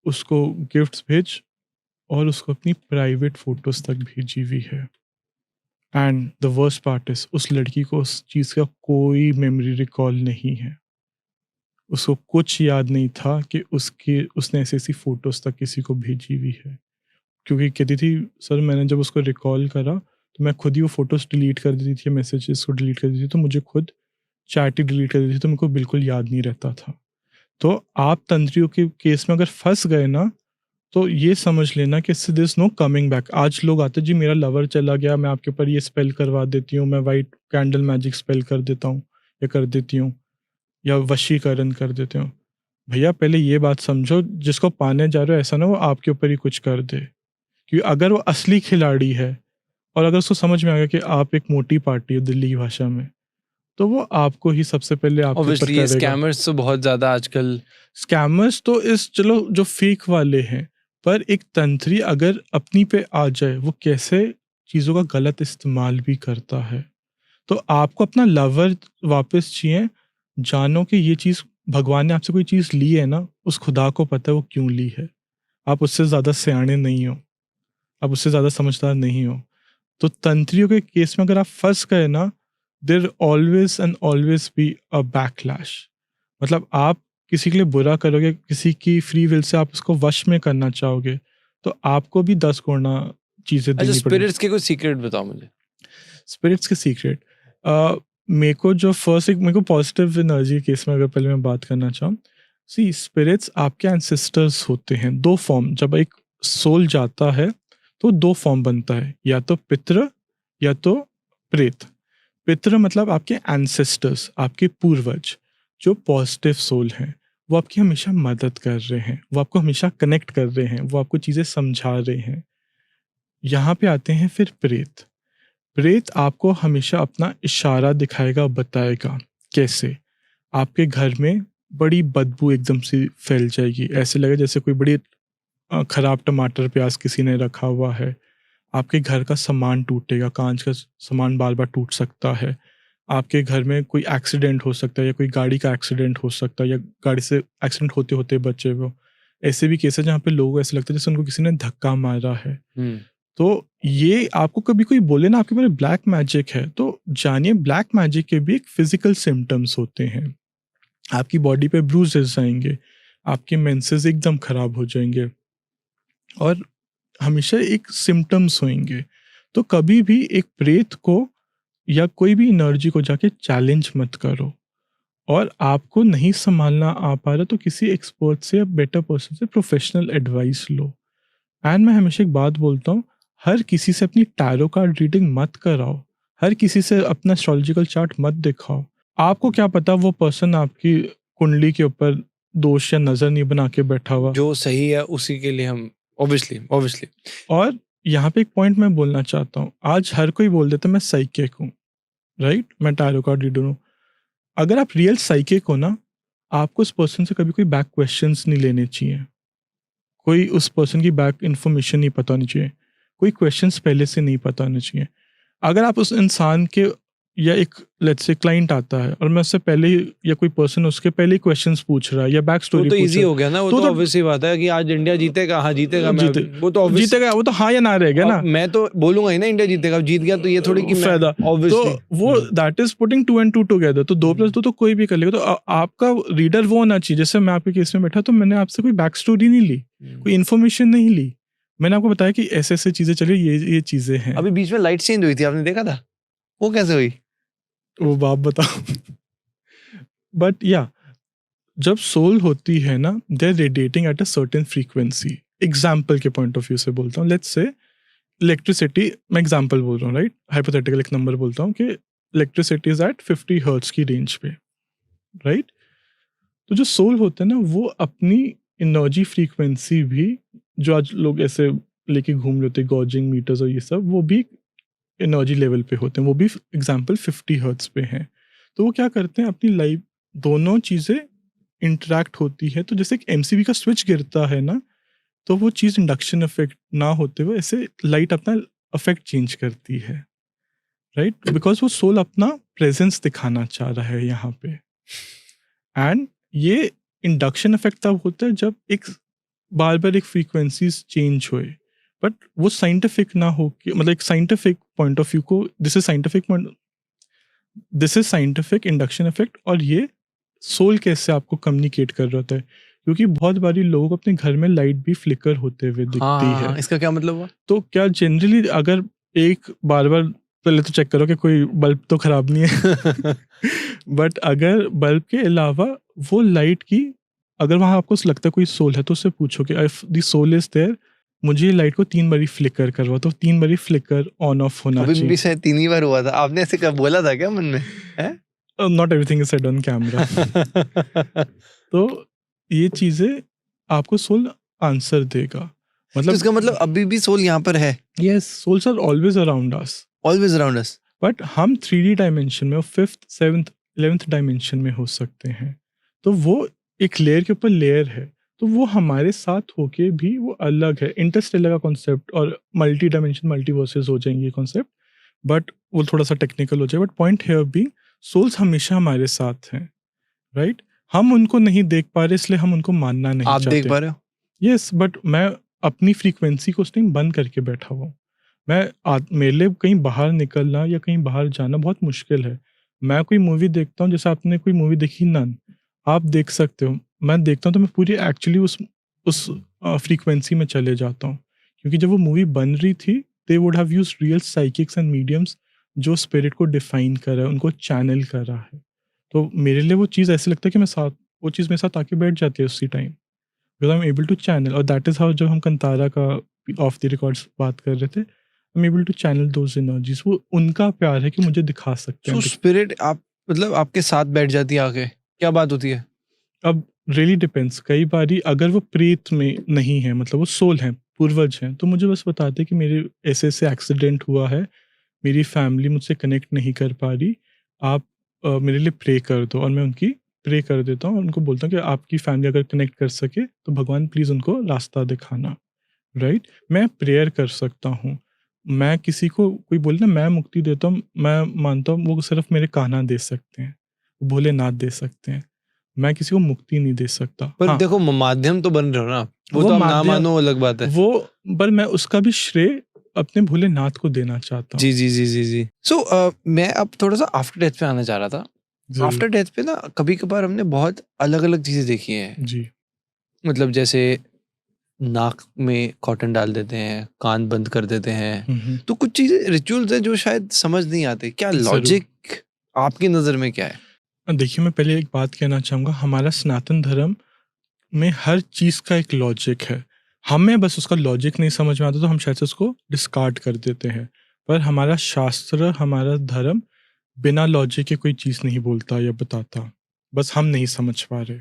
उसको गिफ्ट्स भेज, और उसको अपनी प्राइवेट फोटोज तक भेजी हुई है। And the worst part is, उस लड़की को उस चीज़ का कोई मेमोरी रिकॉल नहीं है, उसको कुछ याद नहीं था कि उसने ऐसी ऐसी फोटोज तक किसी को भेजी हुई है। क्योंकि कहती थी सर मैंने जब उसको रिकॉल करा तो मैं खुद ही वो फोटोज डिलीट कर देती थी, मैसेजेस को डिलीट कर देती थी, तो मुझे खुद चैट ही डिलीट कर देती थी, तो मेरे को बिल्कुल याद नहीं रहता था। तो आप तंत्रियों के केस में अगर फंस गए ना, तो ये समझ लेना कि इससे there is no coming back. आज लोग आते जी मेरा लवर चला गया, मैं आपके ऊपर ये स्पेल करवा देती हूँ, मैं वाइट कैंडल मैजिक स्पेल कर देता हूँ या कर देती हूँ, या वशीकरण कर देते हूँ। भैया पहले ये बात समझो, जिसको पाने जा रहे हो ऐसा ना वो आपके ऊपर ही कुछ कर दे। क्योंकि अगर वो असली खिलाड़ी है और अगर उसको समझ में आ गया कि आप एक मोटी पार्टी हो दिल्ली की भाषा में, तो वो आपको ही सबसे पहले आपके ऊपर ऑब्वियसली ये करेगा। स्कैमर्स तो बहुत ज्यादा आजकल। स्कैमर्स तो इस, चलो जो फेक वाले हैं, पर एक तंत्री अगर अपनी पे आ जाए, वो कैसे चीज़ों का गलत इस्तेमाल भी करता है। तो आपको अपना लवर वापस चाहिए, जानो कि ये चीज़ भगवान ने आपसे कोई चीज़ ली है ना, उस खुदा को पता है वो क्यों ली है। आप उससे ज़्यादा सयाने नहीं हो, आप उससे ज़्यादा समझदार नहीं हो। तो तंत्रियों के केस में अगर आप फंस गए ना, there always and always be a backlash. मतलब आप किसी के लिए बुरा करोगे, किसी की फ्री विल से आप उसको वश में करना चाहोगे, तो आपको भी 10 गुना चीज़ें अच्छा, देनी पड़ेगी। स्पिरिट्स के कुछ सीक्रेट बताओ मुझे। स्पिरिट्स के सीक्रेट, मेरे को जो फर्स्ट, एक मेरे को पॉजिटिव एनर्जी केस में अगर पहले मैं बात करना चाहूँ, सी स्पिरिट्स आपके एंसेस्टर्स होते हैं, दो फॉर्म। जब एक सोल जाता है तो दो फॉर्म बनता है, या तो पितृ या तो प्रेत। पितृ मतलब आपके एंसेस्टर्स, आपके पूर्वज, जो पॉजिटिव सोल हैं, वो आपकी हमेशा मदद कर रहे हैं, वो आपको हमेशा कनेक्ट कर रहे हैं, वो आपको चीज़ें समझा रहे हैं। यहाँ पे आते हैं फिर प्रेत। प्रेत आपको हमेशा अपना इशारा दिखाएगा, बताएगा कैसे। आपके घर में बड़ी बदबू एकदम से फैल जाएगी, ऐसे लगे जैसे कोई बड़ी खराब टमाटर प्याज किसी ने रखा हुआ है। आपके घर का सामान टूटेगा, कांच का सामान बार बार टूट सकता है। आपके घर में कोई एक्सीडेंट हो सकता है, या कोई गाड़ी का एक्सीडेंट हो सकता है, या गाड़ी से एक्सीडेंट होते होते बचे वो। ऐसे भी केस है जहाँ पे लोगों को ऐसे लगता है जैसे उनको किसी ने धक्का मारा है। तो ये आपको कभी कोई बोले ना आपके बारे में ब्लैक मैजिक है, तो जानिए ब्लैक मैजिक के भी एक फिजिकल सिम्टम्स होते हैं। आपकी बॉडी पे ब्रूजेस आएंगे, आपके मेंसेस एकदम खराब हो जाएंगे, और हमेशा एक सिम्टम्स होंगे। तो कभी भी एक प्रेत को या कोई भी एनर्जी को जाके चैलेंज मत करो। और आपको नहीं संभालना आ पा रहा तो किसी एक्सपर्ट से या बेटर पर्सन से प्रोफेशनल एडवाइस लो। एंड मैं हमेशा एक बात बोलता हूँ, हर किसी से अपनी टैरो कार्ड रीडिंग मत कराओ, हर किसी से अपना एस्ट्रोलॉजिकल चार्ट मत दिखाओ। आपको क्या पता वो पर्सन आपकी कुंडली के ऊपर दोष या नजर नहीं बना के बैठा हुआ। जो सही है उसी के लिए हम ऑब्वियसली और यहाँ पे एक पॉइंट मैं बोलना चाहता हूँ, आज हर कोई बोल देता है मैं साइकिक हूँ, राइट, मैं टैरो कार्ड रीडर हूँ। अगर आप रियल साइकिक हो ना, आपको उस पर्सन से कभी कोई बैक क्वेश्चंस नहीं लेने चाहिए, कोई उस पर्सन की बैक इन्फॉर्मेशन नहीं पता होनी चाहिए, कोई क्वेश्चंस पहले से नहीं पता होने चाहिए। अगर आप उस इंसान के या एक लेट्स से क्लाइंट आता है और मैं उससे पहले ही या कोई पर्सन उसके पहले ही क्वेश्चंस पूछ रहा है या बैक वो स्टोरी तो पूछ इजी रहा हो गया ना, वो तो तो ऑब्वियसली बात है कि आज इंडिया जीतेगा, हाँ जीतेगा, मैं जीते वो तो obvious- जीतेगा, वो तो हाँ या ना रहेगा ना, अब मैं तो बोलूंगा ही ना इंडिया जीतेगा, जीत गया तो ये थोड़ी कि मैं फायदा। ऑब्वियसली तो वो that is putting 2 and 2 together, तो 2+2 तो कोई भी कर लेगा। तो आपका रीडर वो होना चाहिए, जैसे मैं आपके केस में बैठा तो मैंने आपसे कोई बैक स्टोरी नहीं ली, कोई इन्फॉर्मेशन नहीं ली, मैंने आपको बताया कि ऐसे ऐसे चीजें चली, ये चीजें हैं। अभी बीच में लाइट चेंज हुई थी, आपने देखा था? वो कैसे हुई? वो बाप बताओ। बट या जब सोल होती है ना, they are radiating at a certain frequency. Example के पॉइंट ऑफ व्यू से बोलता हूँ, लेट्स से इलेक्ट्रिसिटी, मैं एग्जाम्पल बोल रहा हूँ, राइट, हाइपोथेटिकल एक नंबर बोलता हूँ कि इलेक्ट्रिसिटी इज एट 50 हर्ट्ज की रेंज पे, राइट। तो जो सोल होता है ना, वो अपनी एनर्जी फ्रीक्वेंसी भी, जो आज लोग ऐसे लेके घूम रहे होते हैं गॉजिंग मीटर्स और ये सब, वो भी एनर्जी लेवल पे होते हैं, वो भी एग्जाम्पल 50 हर्ट्ज पे हैं। तो वो क्या करते हैं, अपनी लाइफ दोनों चीज़ें इंटरेक्ट होती है। तो जैसे एक एमसीबी का स्विच गिरता है ना, तो वो चीज़ इंडक्शन इफेक्ट ना होते हुए ऐसे लाइट अपना इफेक्ट चेंज करती है, राइट, बिकॉज वो सोल अपना प्रेजेंस दिखाना चाह रहा है यहाँ पे। एंड ये इंडक्शन इफेक्ट तब होता है जब एक बार बार एक फ्रीक्वेंसीज चेंज होए, बट वो साइंटिफिक ना हो कि मतलब एक साइंटिफिक पॉइंट ऑफ व्यू को, this is scientific induction effect. और ये सोल कैसे आपको कम्युनिकेट कर रहा होता है, क्योंकि बहुत बारी लोगों को अपने घर में लाइट भी फ्लिकर होते हुए दिखती है। इसका क्या मतलब हुआ? तो क्या जनरली अगर एक बार बार पहले तो चेक करो कि कोई बल्ब तो खराब नहीं है। बट अगर बल्ब के अलावा वो लाइट की, अगर वहां आपको लगता है कोई सोल है, तो उससे पूछो कि if the soul is there, मुझे लाइट को 3 बारी फ्लिकर करवा, तो 3 बारी फ्लिकर ऑन ऑफ होना अभी चाहिए। भी शायद 3 ही बार हुआ था, आपने ऐसे कब बोला था क्या मन में? Not everything is said on camera. तो ये चीजें आपको सोल आंसर देगा, तो इसका मतलब अभी भी सोल यहाँ पर है? Yes, souls are always around us, always around us. But हम 3D डायमेंशन में, 5th 7th 11th डायमेंशन में हो सकते हैं। तो वो एक लेयर के ऊपर लेयर है, तो वो हमारे साथ होके भी वो अलग है। इंटरस्टेलर का कॉन्सेप्ट और मल्टी डायमेंशन मल्टीवर्सेस हो जाएंगे कॉन्सेप्ट, बट वो थोड़ा सा टेक्निकल हो जाए। बट पॉइंट हियर भी, सोल्स हमेशा हमारे साथ हैं, राइट। हम उनको नहीं देख पा रहे, इसलिए हम उनको मानना नहीं आप चाहते। देख पा रहे हो? यस, बट मैं अपनी फ्रीक्वेंसी को उस टाइम बंद करके बैठा हुआ हूँ। मेरे लिए कहीं बाहर निकलना या कहीं बाहर जाना बहुत मुश्किल है। मैं कोई मूवी देखता हूँ, जैसे आपने कोई मूवी देखी नन, आप देख सकते हो, मैं देखता हूँ तो मैं पूरी एक्चुअली उस फ्रीक्वेंसी में चले जाता हूँ, क्योंकि जब वो मूवी बन रही थी, they would have used real psychics and mediums जो स्पिरिट को डिफाइन कर रहा है, उनको चैनल कर रहा है। तो मेरे लिए वो चीज़ ऐसे लगता है कि वो चीज़ मेरे साथ आके बैठ जाती है उसी time, because I am able to channel. और दैट इज़ हाउ, जब हम कंतारा का ऑफ द रिकॉर्ड्स बात कर रहे थे, I am able to channel those energies. वो उनका प्यार है कि मुझे दिखा सकते हैं। तो स्पिरिट आप मतलब आपके साथ बैठ जाती है आके, क्या बात होती है? अब रियली डिपेंड्स, कई बारी अगर वो प्रेत में नहीं है, मतलब वो सोल हैं, पूर्वज हैं, तो मुझे बस बताते कि मेरे ऐसे ऐसे एक्सीडेंट हुआ है, मेरी फैमिली मुझसे कनेक्ट नहीं कर पा रही, आप मेरे लिए प्रे कर दो। और मैं उनकी प्रे कर देता हूँ और उनको बोलता हूँ कि आपकी फैमिली अगर कनेक्ट कर सके तो भगवान प्लीज़ उनको रास्ता दिखाना, राइट। मैं प्रेयर कर सकता हूँ। मैं किसी को कोई बोले ना मैं मुक्ति देता हूँ, मैं मानता हूँ वो सिर्फ मेरे कान्हा दे सकते हैं, भोलेनाथ दे सकते हैं, मैं किसी को मुक्ति नहीं दे सकता। पर हाँ, देखो माध्यम तो बन रहे हो ना, वो तो आप ना माध्यम- मानो अलग बात है। वो पर मैं उसका भी श्रेय अपने भोलेनाथ को देना चाहता हूँ। जी जी जी जी जी। सो मैं अब थोड़ा सा आफ्टर डेथ पे आना चाह रहा था। जरूर। आफ्टर डेथ पे ना कभी कभार हमने बहुत अलग अलग चीजें देखी हैं, जी, मतलब जैसे नाक में कॉटन डाल देते हैं, कान बंद कर देते हैं, तो कुछ चीजें रिचुअल्स हैं जो शायद समझ नहीं आते। क्या जरूर। लॉजिक आपकी नजर में क्या है? देखिए, मैं पहले एक बात कहना चाहूँगा, हमारा सनातन धर्म में हर चीज़ का एक लॉजिक है। हमें बस उसका लॉजिक नहीं समझ में आता तो हम शायद से उसको डिस्कार्ड कर देते हैं। पर हमारा शास्त्र, हमारा धर्म बिना लॉजिक के कोई चीज़ नहीं बोलता या बताता, बस हम नहीं समझ पा रहे।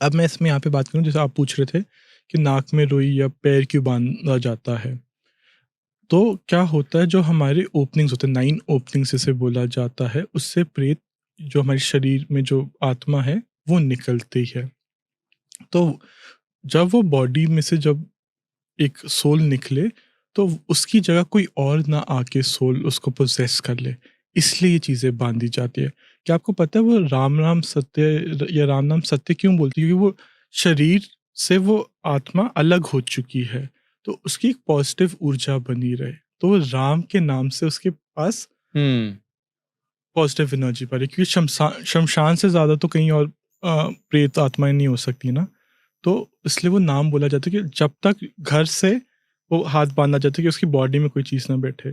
अब मैं इसमें यहाँ पे बात करूँ, जैसे आप पूछ रहे थे कि नाक में रुई या पैर क्यों बांधा जाता है। तो क्या होता है, जो हमारे ओपनिंग्स होते हैं, 9 ओपनिंग्स जिसे बोला जाता है, उससे प्रेत, जो हमारे शरीर में जो आत्मा है, वो निकलती है। तो जब वो बॉडी में से जब एक सोल निकले, तो उसकी जगह कोई और ना आके सोल उसको पोजेस कर ले, इसलिए ये चीज़ें बांधी जाती है। क्या आपको पता है वो राम नाम सत्य या राम नाम सत्य क्यों बोलती है? क्योंकि वो शरीर से वो आत्मा अलग हो चुकी है, तो उसकी एक पॉजिटिव ऊर्जा बनी रहे, तो वो राम के नाम से उसके पास पॉजिटिव एनर्जी पड़े, क्योंकि शमशान से ज़्यादा तो कहीं और प्रेत आत्माएं नहीं हो सकती ना। तो इसलिए वो नाम बोला जाता है कि जब तक घर से वो हाथ बांधा जाता है कि उसकी बॉडी में कोई चीज़ ना बैठे,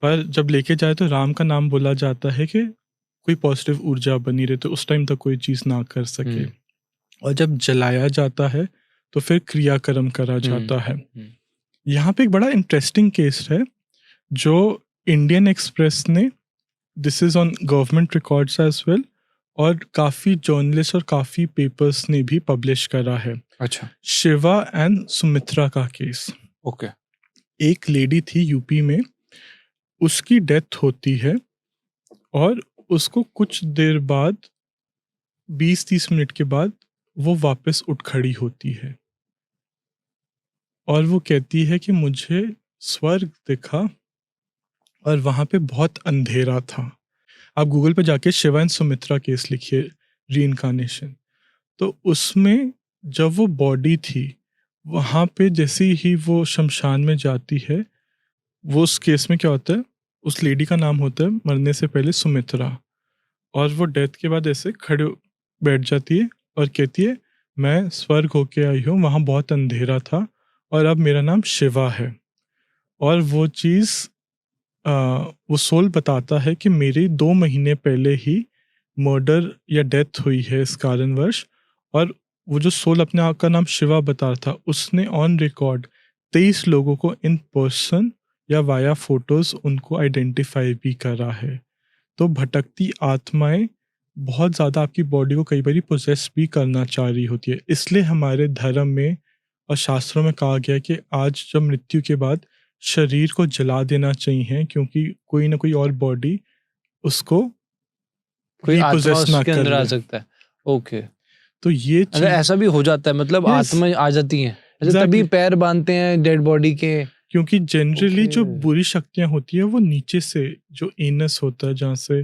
पर जब लेके जाए तो राम का नाम बोला जाता है कि कोई पॉजिटिव ऊर्जा बनी रहे, तो उस टाइम तक कोई चीज़ ना कर सके। और जब जलाया जाता है तो फिर क्रियाकर्म करा जाता है। यहाँ पे एक बड़ा इंटरेस्टिंग केस है जो इंडियन एक्सप्रेस ने, this is on government records as well, और काफ़ी जर्नलिस्ट और काफ़ी पेपर्स ने भी पब्लिश करा है। अच्छा। शिवा एंड सुमित्रा का केस। ओके। एक लेडी थी यूपी में, उसकी डेथ होती है और उसको कुछ देर बाद, 20-30 मिनट के बाद, वो वापस उठ खड़ी होती है और वो कहती है कि मुझे स्वर्ग दिखा और वहाँ पे बहुत अंधेरा था। आप गूगल पे जाके शिवा एंड सुमित्रा केस लिखिए, रीइंकार्नेशन। तो उसमें जब वो बॉडी थी, वहाँ पे जैसे ही वो शमशान में जाती है, वो उस केस में क्या होता है, उस लेडी का नाम होता है मरने से पहले सुमित्रा, और वो डेथ के बाद ऐसे खड़े बैठ जाती है और कहती है मैं स्वर्ग होके आई हूँ, वहाँ बहुत अंधेरा था और अब मेरा नाम शिवा है। और वो चीज़ वो सोल बताता है कि मेरी 2 महीने पहले ही मर्डर या डेथ हुई है इस कारणवश, और वो जो सोल अपने आप का नाम शिवा बता रहा था, उसने ऑन रिकॉर्ड 23 लोगों को इन पर्सन या वाया फोटोज उनको आइडेंटिफाई भी करा है। तो भटकती आत्माएं बहुत ज़्यादा आपकी बॉडी को कई बार पोजेस भी करना चाह रही होती है। इसलिए हमारे धर्म में और शास्त्रों में कहा गया है कि आज जब मृत्यु के बाद शरीर को जला देना चाहिए, क्योंकि कोई ना कोई और बॉडी उसको कोई आत्मा repossess ना उसके कर अंदर आ ले। सकता है। ओके। तो ये अगर चीज, ऐसा भी हो जाता है, मतलब Yes, आत्मा आ जाती है ऐसे, तभी exactly, पैर बांधते हैं डेड बॉडी के। क्योंकि जनरली जो Okay. बुरी शक्तियां होती है वो नीचे से, जो एनस होता है जहाँ से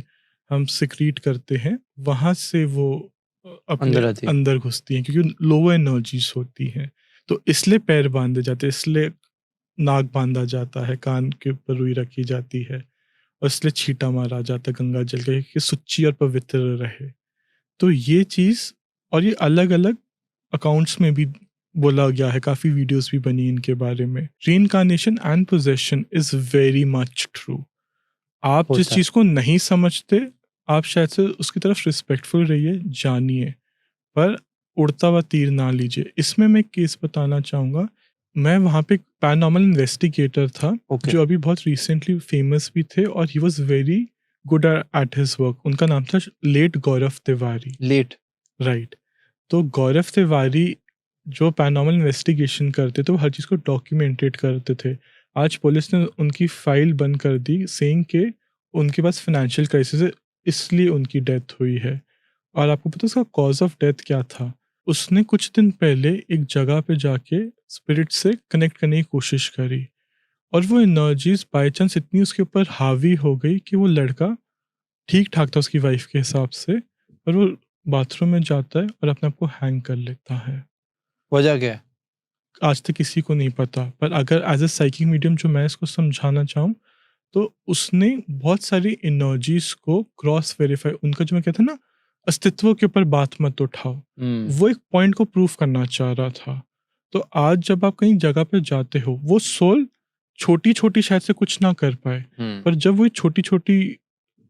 हम सिक्रीट करते हैं, वहां से वो अपने अंदर आती है। अंदर घुसती हैं, क्योंकि लोअर एनर्जीज होती हैं। तो इसलिए पैर बांधे जाते हैं, इसलिए नाक बांधा जाता है, कान के ऊपर रुई रखी जाती है, और इसलिए छींटा मारा जाता है गंगा जल का कि सुच्ची और पवित्र रहे। तो ये चीज़, और ये अलग अलग अकाउंट्स में भी बोला गया है, काफ़ी वीडियोस भी बनी इनके बारे में। Reincarnation and possession is very much true. आप जिस होता है। चीज़ को नहीं समझते, आप शायद से उसकी तरफ रिस्पेक्टफुल रहिए, जानिए, पर उड़ता हुआ तीर ना लीजिए। इसमें मैं एक केस बताना चाहूँगा। मैं वहाँ पे एक पैरानॉर्मल इन्वेस्टिगेटर था, Okay. जो अभी बहुत रिसेंटली फेमस भी थे, और he was very good at his work. उनका नाम था लेट गौरव तिवारी। लेट। राइट। तो गौरव तिवारी जो पैरानॉर्मल इन्वेस्टिगेशन करते थे, वो हर चीज़ को डॉक्यूमेंटेड करते थे। आज पुलिस ने उनकी फाइल बंद कर दी, सेइंग के उनके पास फाइनेंशियल क्राइसिस है, इसलिए उनकी डेथ हुई है। और आपको पता है उसका कॉज ऑफ डेथ क्या था? उसने कुछ दिन पहले एक जगह पे जाके स्पिरिट से कनेक्ट करने की कोशिश करी, और वो एनर्जीज बाय चांस इतनी उसके ऊपर हावी हो गई कि वो लड़का ठीक ठाक था उसकी वाइफ के हिसाब से, पर वो बाथरूम में जाता है और अपने आप को हैंग कर लेता है। वजह क्या है? आज तक किसी को नहीं पता, पर अगर एज अ साइकिक मीडियम जो मैं इसको समझाना चाहूँ, तो उसने बहुत सारी एनर्जीज को क्रॉस वेरीफाई, उनका जो मैं कहता ना अस्तित्व के ऊपर बात मत उठाओ, वो एक पॉइंट को प्रूफ करना चाह रहा था। तो आज जब आप कहीं जगह पे जाते हो, वो सोल छोटी छोटी शायद से कुछ ना कर पाए, पर जब वो छोटी छोटी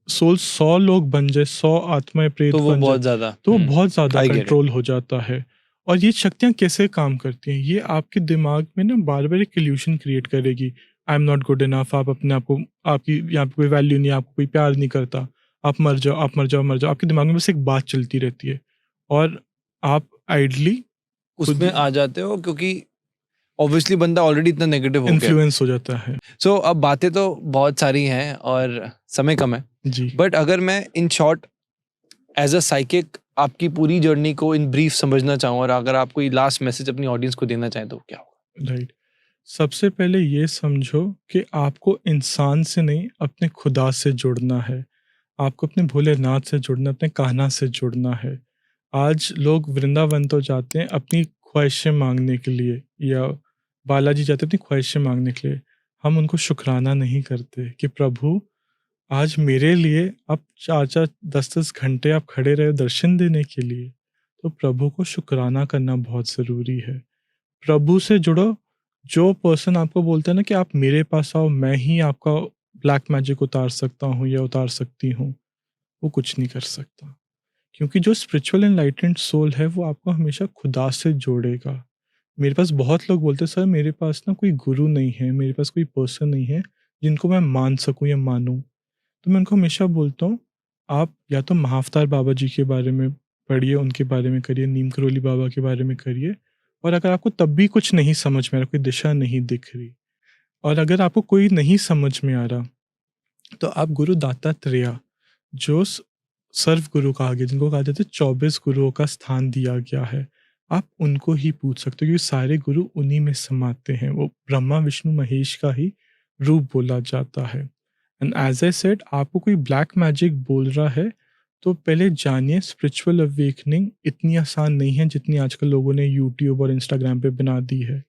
सोल 100 लोग बन जाए, 100 आत्माएं प्रेत तो वो बन बहुत जाए, ज्यादा तो वो बहुत ज्यादा I get it. कंट्रोल हो जाता है। और ये शक्तियाँ कैसे काम करती हैं, ये आपके दिमाग में ना बार बार एक इल्यूशन क्रिएट करेगी। I am not good enough, आप अपने आप को, आपकी यहाँ पे कोई वैल्यू नहीं है, आपको कोई प्यार नहीं करता, आप मर जाओ, आप मर जाओ, मर जाओ। आपके दिमाग में बस एक बात चलती रहती है और आप आइडली उसमें आ जाते हो, क्योंकि ऑब्वियसली बंदा ऑलरेडी इतना नेगेटिव हो गया। इन्फ्लुएंस हो जाता है। सो अब बातें तो बहुत सारी हैं और समय कम है, जी। बट अगर मैं in short as a psychic आपकी पूरी जर्नी को इन ब्रीफ समझना चाहूँ, और अगर आप कोई लास्ट मैसेज अपनी ऑडियंस को देना चाहें, तो क्या होगा? राइट। सबसे पहले ये समझो कि आपको इंसान से नहीं, अपने खुदा से जुड़ना है। आपको अपने भोलेनाथ से जुड़ना, अपने कान्हा से जुड़ना है। आज लोग वृंदावन तो जाते हैं अपनी ख्वाहिशें मांगने के लिए, या बालाजी जाते हैं अपनी ख्वाहिशें मांगने के लिए। हम उनको शुक्राना नहीं करते कि प्रभु आज मेरे लिए आप 4-4, 10-10 घंटे आप खड़े रहे दर्शन देने के लिए। तो प्रभु को शुक्राना करना बहुत ज़रूरी है। प्रभु से जुड़ो। जो पर्सन आपको बोलता है ना कि आप मेरे पास आओ, मैं ही आपका ब्लैक मैजिक उतार सकता हूँ या उतार सकती हूँ, वो कुछ नहीं कर सकता। क्योंकि जो स्पिरिचुअल एनलाइटेंड सोल है वो आपको हमेशा खुदा से जोड़ेगा। मेरे पास बहुत लोग बोलते हैं सर मेरे पास ना कोई गुरु नहीं है, मेरे पास कोई पर्सन नहीं है जिनको मैं मान सकूं या मानूं। तो मैं उनको हमेशा बोलता हूँ आप या तो महाअवतार बाबा जी के बारे में पढ़िए, उनके बारे में करिए, नीम करोली बाबा के बारे में करिए। और अगर आपको तब भी कुछ नहीं समझ में आ रहा, कोई दिशा नहीं दिख रही, और अगर आपको कोई नहीं समझ में आ रहा, तो आप गुरु दत्तात्रेय, जो सर्व गुरु कहा गया, जिनको कहा जाता है 24 गुरुओं का स्थान दिया गया है, आप उनको ही पूछ सकते हो, क्योंकि सारे गुरु उन्हीं में समाते हैं। वो ब्रह्मा विष्णु महेश का ही रूप बोला जाता है। एंड एज आई सेड, आपको कोई ब्लैक मैजिक बोल रहा है तो पहले जानिए स्पिरिचुअल अवेकनिंग इतनी आसान नहीं है जितनी आजकल लोगों ने यूट्यूब और इंस्टाग्राम पे बना दी है।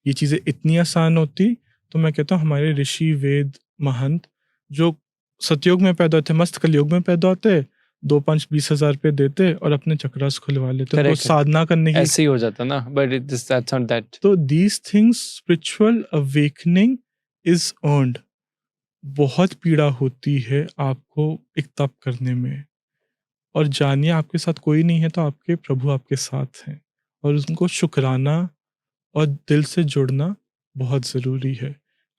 ये चीज़ें इतनी आसान होती तो मैं कहता हूँ हमारे ऋषि वेद महंत जो सतयुग में पैदा होते मस्त कलयुग में पैदा होते, 2-5-20 हज़ार रुपये देते और अपने चक्रास खुलवा लेते, उनको साधना करने की ऐसे ही हो जाता ना, but it's that's not that. तो these things, spiritual awakening is earned. बहुत पीड़ा होती है आपको एक तप करने में, और जानिए आपके साथ कोई नहीं है तो आपके प्रभु आपके साथ हैं, और उनको शुक्राना और दिल से जुड़ना बहुत ज़रूरी है।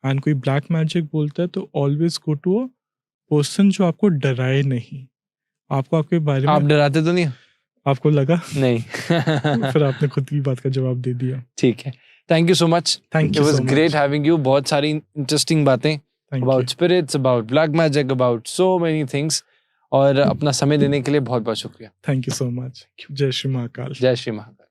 एंड कोई ब्लैक मैजिक बोलता है तो always go to a person जो आपको डराए नहीं। आपको आपके बारे में आप डराते तो नहीं? आपको लगा नहीं। फिर आपने खुद की बात का जवाब दे दिया। ठीक है, thank you so much. Thank you it so was much. Great having you. बहुत सारी इंटरेस्टिंग बातें about spirits, about black magic, about so many things, और अपना समय देने के लिए बहुत बहुत शुक्रिया। Thank you so much. जय श्री महाकाल। जय श्री महाकाल।